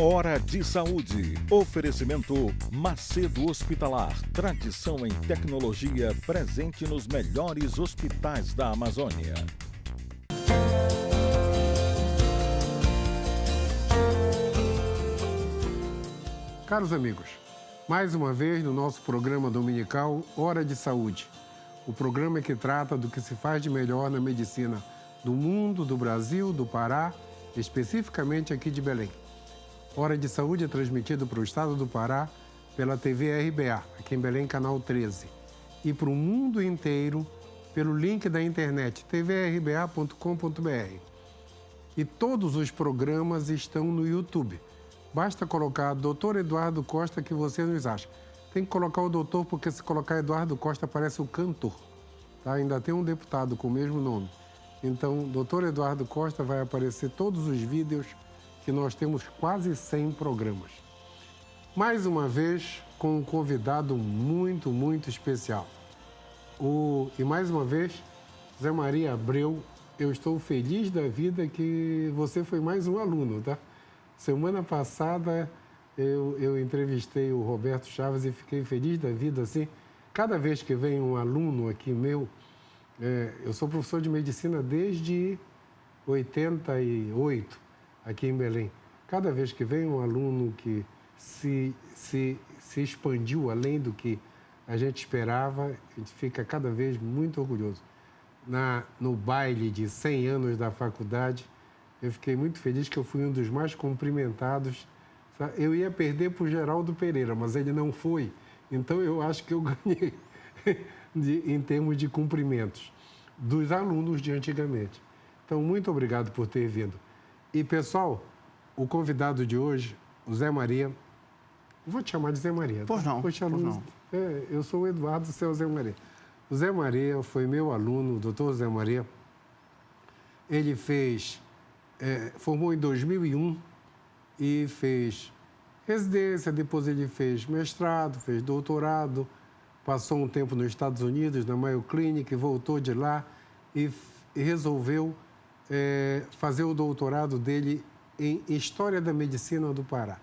Hora de Saúde. Oferecimento Macedo Hospitalar. Tradição em tecnologia presente nos melhores hospitais da Amazônia. Caros amigos, mais uma vez no nosso programa dominical Hora de Saúde. O programa que trata do que se faz de melhor na medicina do mundo, do Brasil, do Pará, especificamente aqui de Belém. Hora de Saúde é transmitido para o estado do Pará pela TV RBA, aqui em Belém, canal 13. E para o mundo inteiro pelo link da internet tvrba.com.br. E todos os programas estão no YouTube. Basta colocar Dr. Eduardo Costa que você nos acha. Tem que colocar o doutor, porque se colocar Eduardo Costa parece o cantor. Tá? Ainda tem um deputado com o mesmo nome. Então, Dr. Eduardo Costa vai aparecer todos os vídeos, que nós temos quase 100 programas. Mais uma vez, com um convidado muito especial. E mais uma vez, Zé Maria Abreu, eu estou feliz da vida que você foi mais um aluno, tá? Semana passada, eu entrevistei o Roberto Chaves e fiquei feliz da vida, assim. Cada vez que vem um aluno aqui meu, eu sou professor de medicina desde 88, aqui em Belém. Cada vez que vem um aluno que se expandiu além do que a gente esperava, a gente fica cada vez muito orgulhoso. No baile de 100 anos da faculdade, eu fiquei muito feliz que eu fui um dos mais cumprimentados. Eu ia perder para o Geraldo Pereira, mas ele não foi. Então, eu acho que eu ganhei em termos de cumprimentos dos alunos de antigamente. Então, muito obrigado por ter vindo. E, pessoal, o convidado de hoje, o Zé Maria... Vou te chamar de Zé Maria. Pois não, pois não. Eu sou o Eduardo, você é o Zé Maria. O Zé Maria foi meu aluno, o doutor Zé Maria. Ele formou em 2001 e fez residência, depois ele fez mestrado, fez doutorado, passou um tempo nos Estados Unidos, na Mayo Clinic, voltou de lá e resolveu fazer o doutorado dele em História da Medicina do Pará.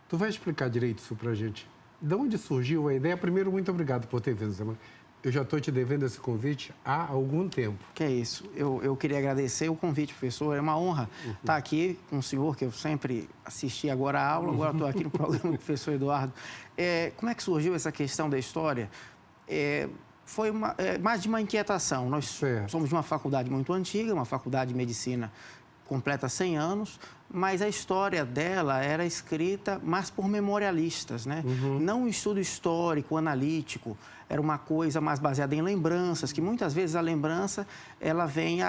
Tu vai explicar direito isso pra gente? De onde surgiu a ideia? Primeiro, muito obrigado por ter vindo, Zé Maria. Eu já estou te devendo esse convite há algum tempo. Que é isso. Eu queria agradecer o convite, professor. É uma honra estar aqui com o senhor, que eu sempre assisti agora a aula. Agora estou aqui no programa do professor Eduardo. Como é que surgiu essa questão da história? Foi mais de uma inquietação. Nós somos de uma faculdade muito antiga, uma faculdade de medicina completa 100 anos, mas a história dela era escrita mais por memorialistas, né? Não um estudo histórico, analítico, era uma coisa mais baseada em lembranças, que muitas vezes a lembrança ela vem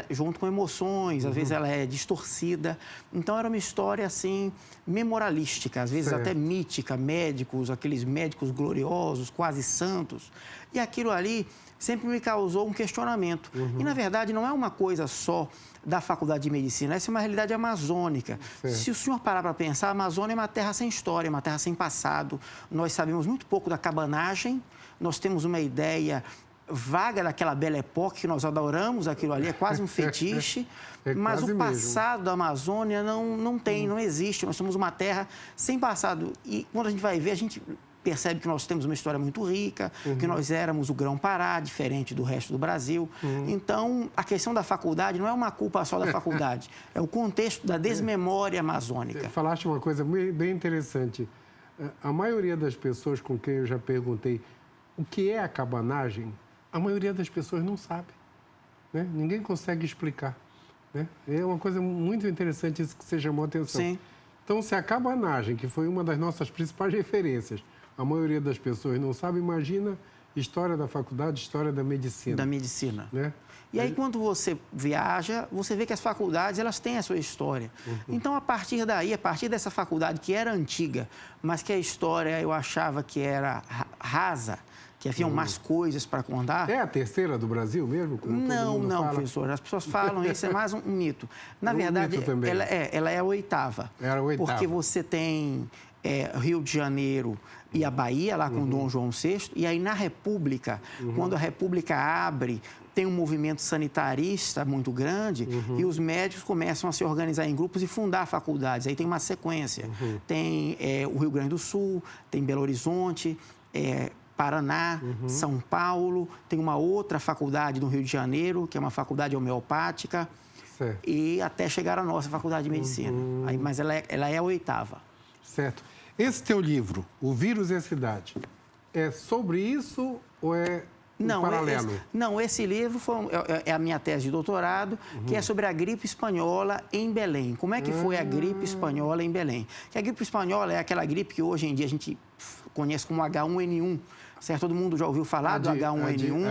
junto com emoções, às vezes ela é distorcida. Então era uma história assim memorialística, às vezes até mítica, médicos, aqueles médicos gloriosos, quase santos. E aquilo ali sempre me causou um questionamento. E, na verdade, não é uma coisa só da Faculdade de Medicina, essa é uma realidade amazônica. Se o senhor parar para pensar, a Amazônia é uma terra sem história, uma terra sem passado. Nós sabemos muito pouco da cabanagem, nós temos uma ideia vaga daquela Belle Époque que nós adoramos, aquilo ali é quase um fetiche, mas o passado da Amazônia não existe. Nós somos uma terra sem passado. E quando a gente vai ver, a gente percebe que nós temos uma história muito rica, que nós éramos o Grão-Pará, diferente do resto do Brasil. Então, a questão da faculdade não é uma culpa só da faculdade, é o contexto da desmemória amazônica. Falaste uma coisa bem interessante. A maioria das pessoas com quem eu já perguntei o que é a cabanagem, a maioria das pessoas não sabe, né? Ninguém consegue explicar, né? É uma coisa muito interessante isso que você chamou a atenção. Sim. Então, se a cabanagem, que foi uma das nossas principais referências, a maioria das pessoas não sabe, imagina história da faculdade, história da medicina. Da medicina. Né? E aí, quando você viaja, você vê que as faculdades, elas têm a sua história. Então, a partir daí, a partir dessa faculdade que era antiga, mas que a história eu achava que era rasa, que haviam mais coisas para contar. É a terceira do Brasil mesmo? Não, professor. As pessoas falam, isso é mais um mito. Na verdade, mito também. ela é a oitava. Era a oitava. Porque você tem Rio de Janeiro e a Bahia, lá com Dom João VI. E aí, na República, quando a República abre, tem um movimento sanitarista muito grande e os médicos começam a se organizar em grupos e fundar faculdades. Aí tem uma sequência. Tem o Rio Grande do Sul, tem Belo Horizonte, Paraná, São Paulo. Tem uma outra faculdade no Rio de Janeiro, que é uma faculdade homeopática. Certo. E até chegar à nossa faculdade de medicina. Aí, mas ela é a 8ª. Certo. Esse teu livro, O Vírus e a Cidade, é sobre isso ou é paralelo? Esse livro é a minha tese de doutorado, que é sobre a gripe espanhola em Belém. Como é que foi a gripe espanhola em Belém? Que a gripe espanhola é aquela gripe que hoje em dia a gente conhece como H1N1. Certo? Todo mundo já ouviu falar do H1N1?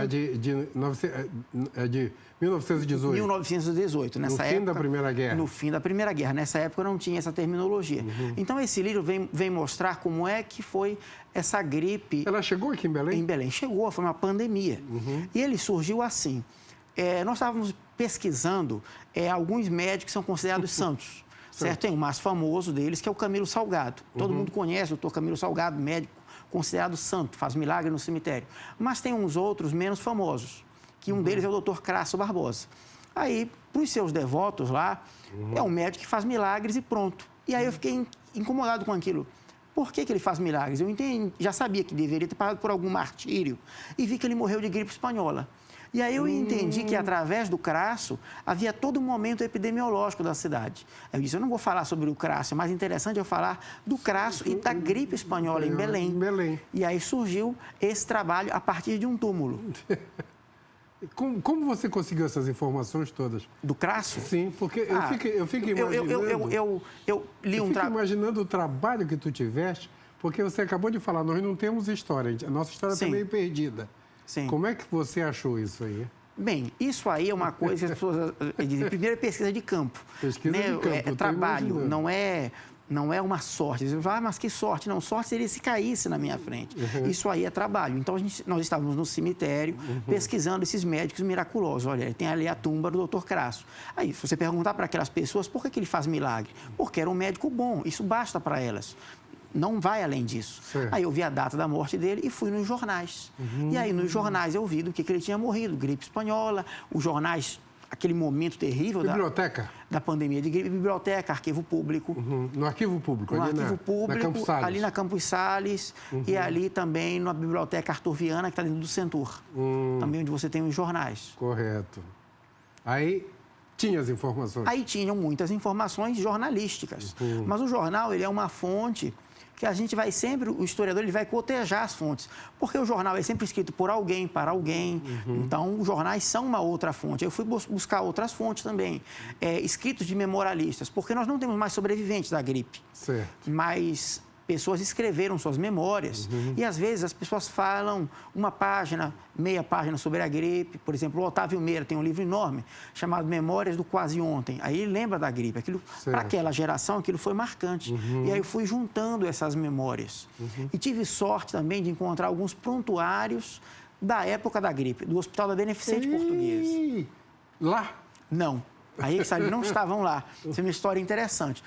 É de 1918. 1918, nessa época. No fim da Primeira Guerra. No fim da Primeira Guerra. Nessa época não tinha essa terminologia. Então, esse livro vem mostrar como é que foi essa gripe. Ela chegou aqui em Belém? Em Belém. Chegou, foi uma pandemia. E ele surgiu assim. Nós estávamos pesquisando alguns médicos que são considerados santos. Certo? Tem o mais famoso deles, que é o Camilo Salgado. Todo mundo conhece o doutor Camilo Salgado, médico considerado santo, faz milagre no cemitério. Mas tem uns outros menos famosos, que um deles é o doutor Crasso Barbosa. Aí, para os seus devotos lá, é um médico que faz milagres e pronto. E aí eu fiquei incomodado com aquilo. Por que ele faz milagres? Eu já sabia que deveria ter passado por algum martírio e vi que ele morreu de gripe espanhola. E aí eu entendi que, através do Crasso, havia todo um momento epidemiológico da cidade. Eu disse, eu não vou falar sobre o Crasso, é mais interessante eu falar do Crasso e da gripe espanhola em Belém. E aí surgiu esse trabalho a partir de um túmulo. Como você conseguiu essas informações todas? Do Crasso? Sim, porque eu fico imaginando... Eu li um fico imaginando o trabalho que tu tiveste, porque você acabou de falar, nós não temos história, a nossa história está meio perdida. Sim. Como é que você achou isso aí? Bem, isso aí é uma coisa que as pessoas dizem, primeiro é pesquisa de campo. Pesquisa de campo, é trabalho, não é uma sorte. Você fala, mas que sorte? Não, sorte seria se caísse na minha frente. Isso aí é trabalho. Então, nós estávamos no cemitério pesquisando esses médicos miraculosos. Olha, tem ali a tumba do doutor Crasso. Aí, se você perguntar para aquelas pessoas por que ele faz milagre, porque era um médico bom, isso basta para elas. Não vai além disso. Certo. Aí eu vi a data da morte dele e fui nos jornais. E aí nos jornais eu vi do que ele tinha morrido, gripe espanhola, os jornais, aquele momento terrível da pandemia de gripe, biblioteca, arquivo público. No arquivo público, ali na Campos Salles. Ali na Campos Salles e ali também na biblioteca Arthur Viana, que está dentro do Centur. Também onde você tem os jornais. Correto. Aí... tinha as informações? Aí tinham muitas informações jornalísticas. Mas o jornal, ele é uma fonte que a gente vai sempre, o historiador, ele vai cotejar as fontes. Porque o jornal é sempre escrito por alguém, para alguém. Então, os jornais são uma outra fonte. Eu fui buscar outras fontes também. Escritos de memorialistas, porque nós não temos mais sobreviventes da gripe. Certo. Mas pessoas escreveram suas memórias e, às vezes, as pessoas falam uma página, meia página sobre a gripe. Por exemplo, o Otávio Meira tem um livro enorme chamado Memórias do Quase Ontem. Aí ele lembra da gripe. Para aquela geração, aquilo foi marcante. E aí eu fui juntando essas memórias. E tive sorte também de encontrar alguns prontuários da época da gripe, do Hospital da Beneficente Portuguesa. Lá? Não. Aí eles não estavam lá. Isso é uma história interessante.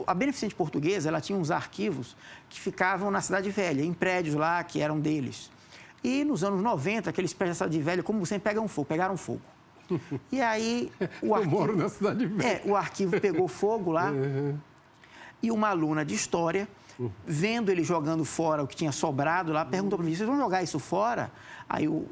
A Beneficente Portuguesa, ela tinha uns arquivos que ficavam na Cidade Velha, em prédios lá que eram deles. E nos anos 90, aqueles prédios da Cidade Velha, como sempre, pegaram fogo. E aí o arquivo... Eu moro na Cidade Velha. O arquivo pegou fogo lá e uma aluna de história, vendo ele jogando fora o que tinha sobrado lá, perguntou para mim, vocês vão jogar isso fora? Aí o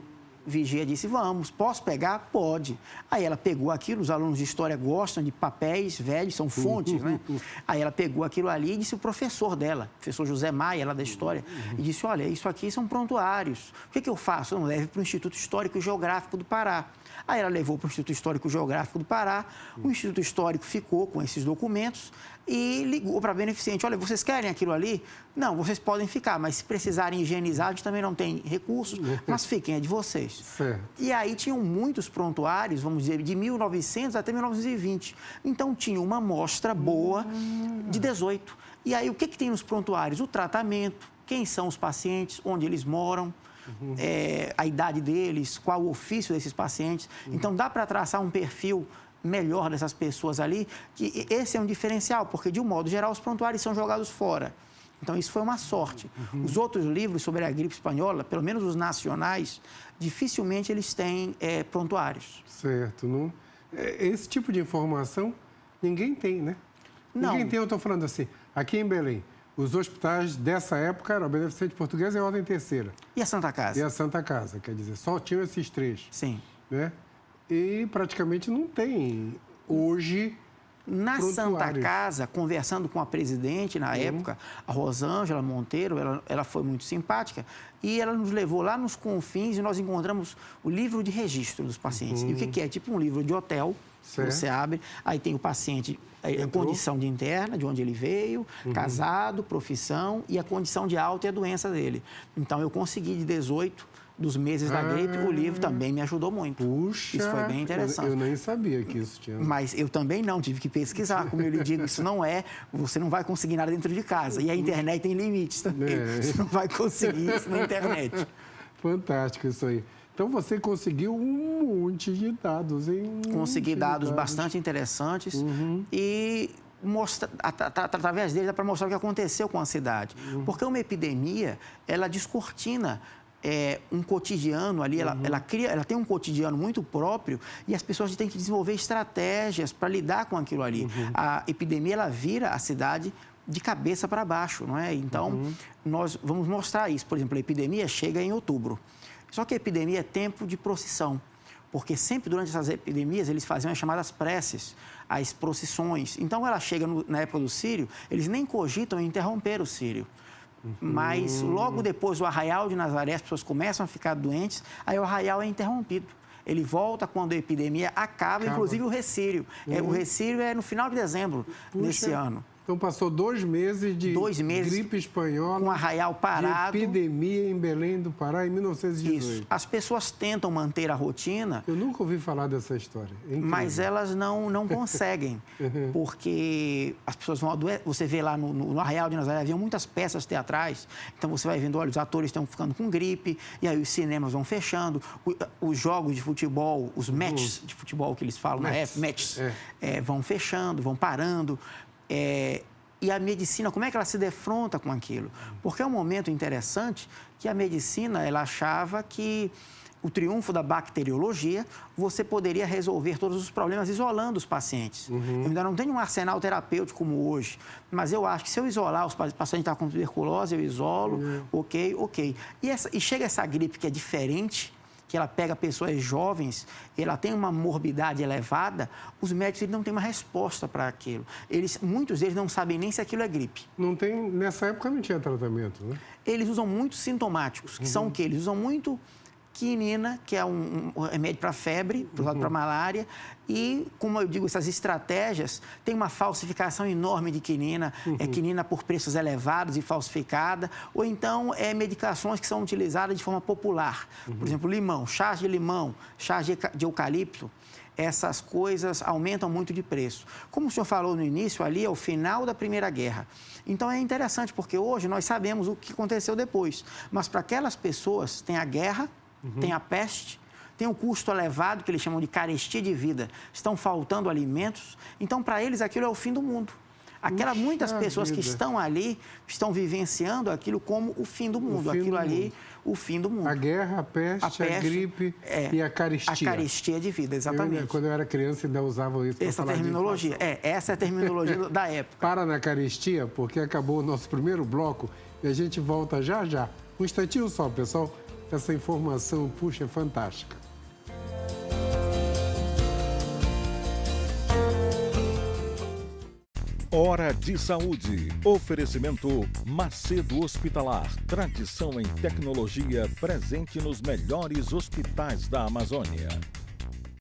vigia disse, vamos, posso pegar? Pode. Aí ela pegou aquilo, os alunos de história gostam de papéis velhos, são fontes, né? Aí ela pegou aquilo ali e disse o professor dela, o professor José Maia, lá da história, e disse, olha, isso aqui são prontuários. O que eu faço? Eu não levo para o Instituto Histórico e Geográfico do Pará. Aí ela levou para o Instituto Histórico e Geográfico do Pará, o Instituto Histórico ficou com esses documentos e ligou para a Beneficente, olha, vocês querem aquilo ali? Não, vocês podem ficar, mas se precisarem higienizar, a gente também não tem recursos, mas fiquem, é de vocês. Certo. E aí tinham muitos prontuários, vamos dizer, de 1900 até 1920. Então tinha uma amostra boa de 18. E aí o que tem nos prontuários? O tratamento, quem são os pacientes, onde eles moram, a idade deles, qual o ofício desses pacientes. Então, dá para traçar um perfil melhor dessas pessoas ali, que esse é um diferencial, porque, de um modo geral, os prontuários são jogados fora. Então, isso foi uma sorte. Os outros livros sobre a gripe espanhola, pelo menos os nacionais, dificilmente eles têm prontuários. Certo. Não... Esse tipo de informação ninguém tem, né? Não. Ninguém tem, eu estou falando assim, aqui em Belém, os hospitais dessa época eram a Beneficente Portuguesa e a Ordem Terceira. E a Santa Casa? E a Santa Casa, quer dizer, só tinham esses três. Sim. Né? E praticamente não tem hoje... Na Santa Casa, conversando com a presidente na época, a Rosângela Monteiro, ela foi muito simpática, e ela nos levou lá nos confins e nós encontramos o livro de registro dos pacientes. E o que é? Tipo um livro de hotel, que você abre, aí tem o paciente, a condição de interna, de onde ele veio, casado, profissão e a condição de alta e a doença dele. Então, eu consegui de 18 dos meses da gripe, o livro também me ajudou muito. Puxa, isso foi bem interessante. Eu nem sabia que isso tinha. Mas eu também não, tive que pesquisar. Como eu lhe digo, isso não é, você não vai conseguir nada dentro de casa. E a internet tem limites também. Você não vai conseguir isso na internet. Fantástico isso aí. Então, você conseguiu um monte de dados, hein? Consegui dados bastante interessantes e através deles dá para mostrar o que aconteceu com a cidade. Porque uma epidemia, ela descortina um cotidiano ali, ela tem um cotidiano muito próprio e as pessoas têm que desenvolver estratégias para lidar com aquilo ali. A epidemia, ela vira a cidade de cabeça para baixo, não é? Então, nós vamos mostrar isso. Por exemplo, a epidemia chega em outubro. Só que a epidemia é tempo de procissão, porque sempre durante essas epidemias eles faziam as chamadas preces, as procissões. Então, ela chega na época do Círio, eles nem cogitam em interromper o Círio. Mas logo depois do Arraial de Nazaré, as pessoas começam a ficar doentes, aí o Arraial é interrompido. Ele volta quando a epidemia acaba. Inclusive o Recírio. O Recírio é no final de dezembro desse ano. Então, passou 2 meses de gripe espanhola, com Arraial parado. De epidemia em Belém do Pará em 1918. Isso. As pessoas tentam manter a rotina. Eu nunca ouvi falar dessa história. Mas elas não conseguem, porque as pessoas vão adoecer. Você vê lá no Arraial de Nazaré, havia muitas peças teatrais, então você vai vendo, olha, os atores estão ficando com gripe, e aí os cinemas vão fechando, os jogos de futebol, os matches de futebol que eles falam, matches, vão fechando, vão parando. E a medicina, como é que ela se defronta com aquilo? Porque é um momento interessante que a medicina, ela achava que o triunfo da bacteriologia, você poderia resolver todos os problemas isolando os pacientes. Eu ainda não tenho um arsenal terapêutico como hoje, mas eu acho que se eu isolar, os pacientes estão com tuberculose, eu isolo, ok. E chega essa gripe que é diferente, que ela pega pessoas jovens, ela tem uma morbidade elevada, os médicos eles não têm uma resposta para aquilo. Muitos deles não sabem nem se aquilo é gripe. Nessa época não tinha tratamento, né? Eles usam muito sintomáticos, que são o quê? Eles usam muito quinina, que é um remédio para febre, usado para malária, e, como eu digo, essas estratégias, tem uma falsificação enorme de quinina, quinina por preços elevados e falsificada, ou então medicações que são utilizadas de forma popular. Por exemplo, limão, chás de limão, chás de eucalipto, essas coisas aumentam muito de preço. Como o senhor falou no início, ali é o final da Primeira Guerra. Então, é interessante, porque hoje nós sabemos o que aconteceu depois, mas para aquelas pessoas tem a guerra, tem a peste, tem um custo elevado, que eles chamam de carestia de vida. Estão faltando alimentos. Então, para eles, aquilo é o fim do mundo. Muitas pessoas que estão ali, estão vivenciando aquilo como o fim do mundo. O fim do mundo. A guerra, a peste, a gripe e a carestia. A carestia de vida, exatamente. Quando eu era criança, ainda usavam isso para falar terminologia. Essa é a terminologia da época. Para na carestia, porque acabou o nosso primeiro bloco e a gente volta já. Um instantinho só, pessoal. Essa informação, puxa, é fantástica. Hora de Saúde. Oferecimento Macedo Hospitalar. Tradição em tecnologia presente nos melhores hospitais da Amazônia.